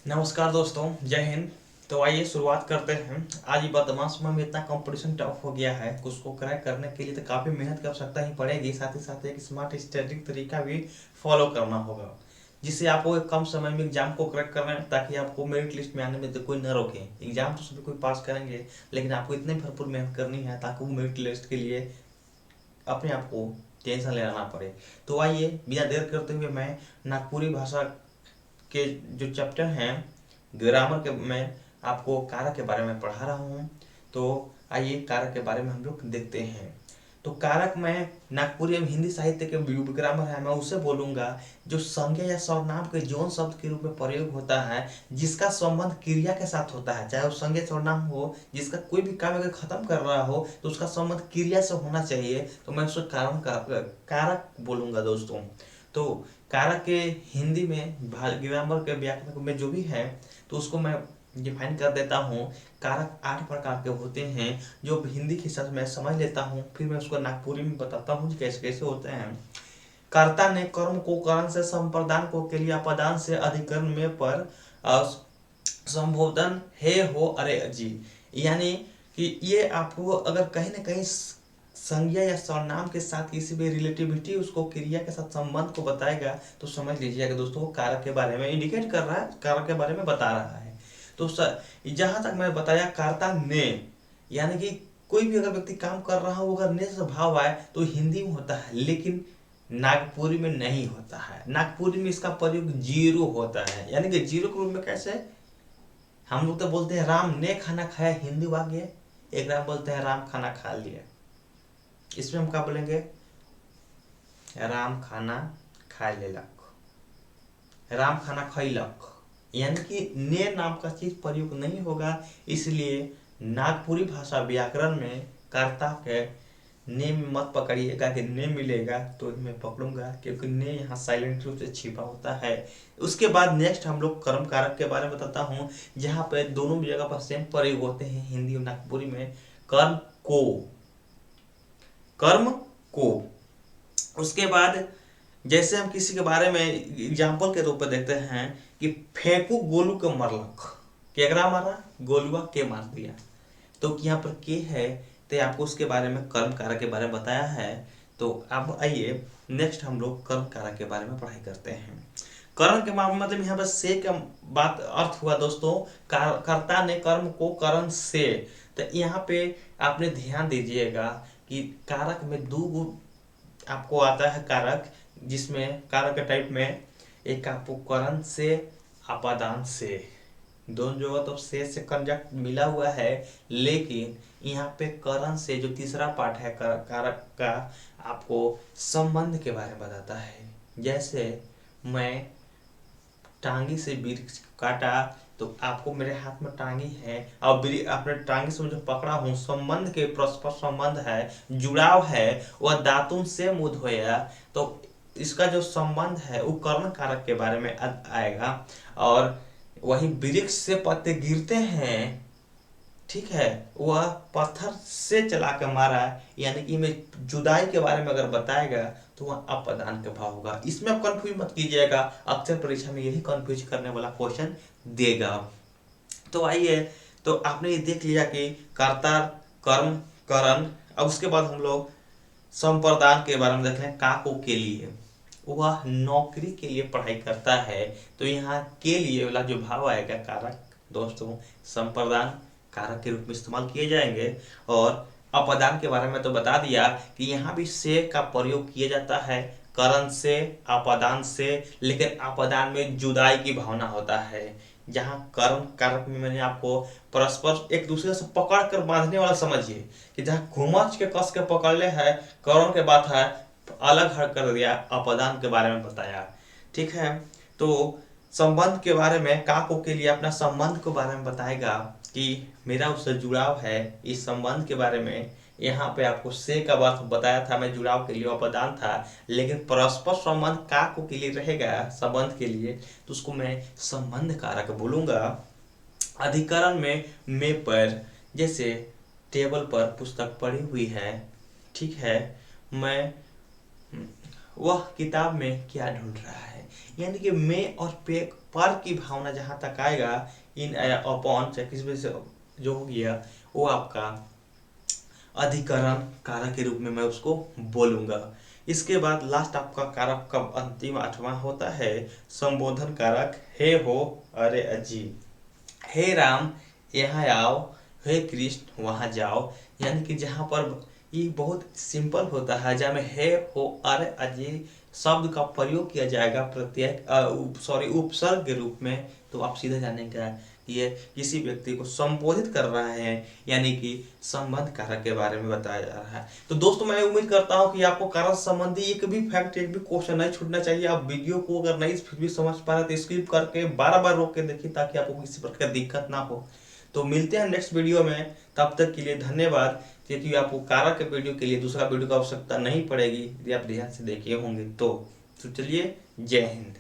नमस्कार दोस्तों, जय हिंद। तो आइए शुरुआत करते हैं। आज वर्तमान समय में इतना कंपटीशन टफ हो गया है कि उसको क्रैक करने के लिए तो काफ़ी मेहनत की आवश्यकता ही पड़ेगी। साथ ही साथ एक स्मार्ट स्टडी तरीका भी फॉलो करना होगा, जिससे आपको एक कम समय में एग्जाम को क्रैक करना है, ताकि आपको मेरिट लिस्ट में आने में तो कोई न रोके। एग्जाम तो सभी कोई पास करेंगे, लेकिन आपको इतनी भरपूर मेहनत करनी है ताकि वो मेरिट लिस्ट के लिए अपने आप को टेंशन लेना पड़े। तो आइए बिना देर करते हुए मैं नागपुरी भाषा के जो चैप्टर हैं ग्रामर के, मैं आपको कारक के बारे में पढ़ा रहा हूँ। तो आइए कारक के बारे में हम लोग देखते हैं। तो कारक में नागपुरी एवं हिंदी साहित्य के ग्रामर है, मैं उसे बोलूँगा जो संज्ञा या सर्वनाम के यौन शब्द के रूप में प्रयोग होता है, जिसका संबंध क्रिया के साथ होता है। चाहे वो संज्ञा सर्वनाम हो, जिसका कोई भी काम अगर खत्म कर रहा हो तो उसका संबंध क्रिया से होना चाहिए, तो मैं उसको कारण का कारक बोलूँगा दोस्तों। तो कारक के हिंदी में ग्रामर के व्याकरण में जो भी है, तो उसको मैं डिफाइन कर देता हूँ। कारक 8 प्रकार के होते हैं, जो हिंदी के हिसाब से मैं समझ लेता हूँ, फिर मैं उसको नागपुरी में बताता हूँ कैसे कैसे होते हैं। कर्ता ने कर्म को करण से संप्रदान को के लिए अपदान से अधिकरण में पर संबोधन हे हो अरे जी। यानी कि ये आपको अगर कहीं ना कहीं संज्ञा या सर्वनाम के साथ किसी भी रिलेटिविटी, उसको क्रिया के साथ संबंध को बताएगा, तो समझ लीजिएगा दोस्तों वो कारक के बारे में इंडिकेट कर रहा है, कारक के बारे में बता रहा है। तो जहां तक मैं बताया कर्ता ने, यानी कि कोई भी अगर व्यक्ति काम कर रहा हो, अगर ने से भाव आए तो हिंदी में होता है, लेकिन नागपुरी में नहीं होता है। नागपुरी में इसका प्रयोग जीरो होता है, यानी कि जीरो के रूप में कैसे, हम लोग तो बोलते हैं राम ने खाना खाया, हिंदी वाक्य। एक राम बोलते हैं राम खाना खा लिया, इसमें हम क्या बोलेंगे, राम खाना खा लेलक, राम खाना खैलक। यानी कि ने नाम का चीज प्रयोग नहीं होगा। इसलिए नागपुरी भाषा व्याकरण में कर्ता के ने में मत पकड़िएगा कि ने मिलेगा तो मैं पकड़ूंगा, क्योंकि ने यहाँ साइलेंट रूप से छिपा होता है। उसके बाद नेक्स्ट हम लोग कर्म कारक के बारे में बताता हूँ, जहाँ पे दोनों जगह पर सेम प्रयोग होते हैं हिंदी और नागपुरी में। कर्म को, कर्म को। उसके बाद जैसे हम किसी के बारे में एग्जाम्पल के रूप में देखते हैं कि फेंकू गोलू के मरलक, केकरा मारा, गोलुआ के मार दिया। तो यहाँ पर के है, तो आपको उसके बारे में कर्म कारक के बारे में बताया है। तो अब आइए नेक्स्ट हम लोग कर्म कारक के बारे में पढ़ाई करते हैं। करण के मामले में मतलब यहाँ पर से का बात अर्थ हुआ दोस्तों, कर्ता ने कर्म को करण से। तो यहाँ पे आपने ध्यान दीजिएगा कि कारक में दो आपको आता है कारक, जिसमें कारक के टाइप में एक आपको करण से, अपादान से, दोनों जगह तो से कंजक्ट मिला हुआ है, लेकिन यहाँ पे करण से जो तीसरा पार्ट है कारक का, आपको संबंध के बारे में बताता है। जैसे मैं टांगी से वृक्ष काटा, तो आपको मेरे हाथ में टांगी है और अपने टांगी से जो पकड़ा हूँ, संबंध के परस्पर संबंध है, जुड़ाव है, वह दातुन से मुंह धोया। तो इसका जो संबंध है वो कर्ण कारक के बारे में आएगा। और वही वृक्ष से पत्ते गिरते हैं, ठीक है, वह पत्थर से चला के मारा, यानी कि में जुदाई के बारे में अगर बताएगा तो वह अपदान का भाव होगा। इसमें आप कंफ्यूज मत कीजिएगा, अक्सर परीक्षा में यही कंफ्यूज करने वाला क्वेश्चन देगा। तो आइए, तो आपने ये देख लिया कि कर्ता, कर्म, करण। अब उसके बाद हम लोग संप्रदान के बारे में देख लें। काको के लिए, वह नौकरी के लिए पढ़ाई करता है, तो यहाँ के लिए वाला जो भाव आएगा कारक दोस्तों, संप्रदान कारक के रूप में इस्तेमाल किए जाएंगे। और अपदान के बारे में तो बता दिया कि यहाँ भी से का प्रयोग किया जाता है, करण से, अपदान से, लेकिन अपदान में जुदाई की भावना होता है। जहाँ कर्म कारक में मैंने आपको परस्पर एक दूसरे से पकड़ कर बांधने वाला समझिए, कि जहाँ घुमच के कस के पकड़ ले है, करण के बात है अलग हट कर दिया, अपदान के बारे में बताया, ठीक है। तो संबंध के बारे में काको के लिए अपना संबंध के बारे में बताएगा कि मेरा उससे जुड़ाव है, इस संबंध के बारे में। यहाँ पे आपको से का बात बताया था, मैं जुड़ाव के लिए अपदान था, लेकिन परस्पर संबंध काको के लिए रहेगा संबंध के लिए, तो उसको मैं संबंध कारक बोलूंगा। अधिकरण में पर, जैसे टेबल पर पुस्तक पड़ी हुई है, ठीक है, मैं वह किताब में क्या ढूंढ रहा है। यानी कि मैं और पे पर की भावना जहाँ तक आएगा इन अपॉन चाहे किसी वजह से जो हो गया वो आपका अधिकरण कारक के रूप में मैं उसको बोलूंगा। इसके बाद लास्ट आपका कारक का अंतिम 8वां होता है संबोधन कारक। हे हो, अरे अजी, हे राम यहाँ आओ, हे कृष्ण वहाँ जाओ। यानी कि जहाँ पर ये बहुत सिंपल होता है, जहाँ में हे हो अरे अजी शब्द का प्रयोग किया जाएगा प्रत्येक उपसर्ग के रूप में, तो आप सीधा जानेंगे कि ये किसी व्यक्ति को संबोधित कर रहा है, यानी कि संबंध कारक के बारे में बताया जा रहा है। तो दोस्तों मैं उम्मीद करता हूँ कि आपको कारक संबंधी एक भी फैक्ट, एक भी क्वेश्चन नहीं छूटना चाहिए। आप वीडियो को अगर नहीं फिर भी समझ पा रहे तो स्किप करके बार बार रोक के देखिए ताकि आपको किसी प्रकार की दिक्कत ना हो। तो मिलते हैं नेक्स्ट वीडियो में, तब तक के लिए धन्यवाद। क्योंकि आपको कारक के वीडियो के लिए दूसरा वीडियो की आवश्यकता नहीं पड़ेगी यदि आप ध्यान से देखे होंगे तो चलिए, जय हिंद।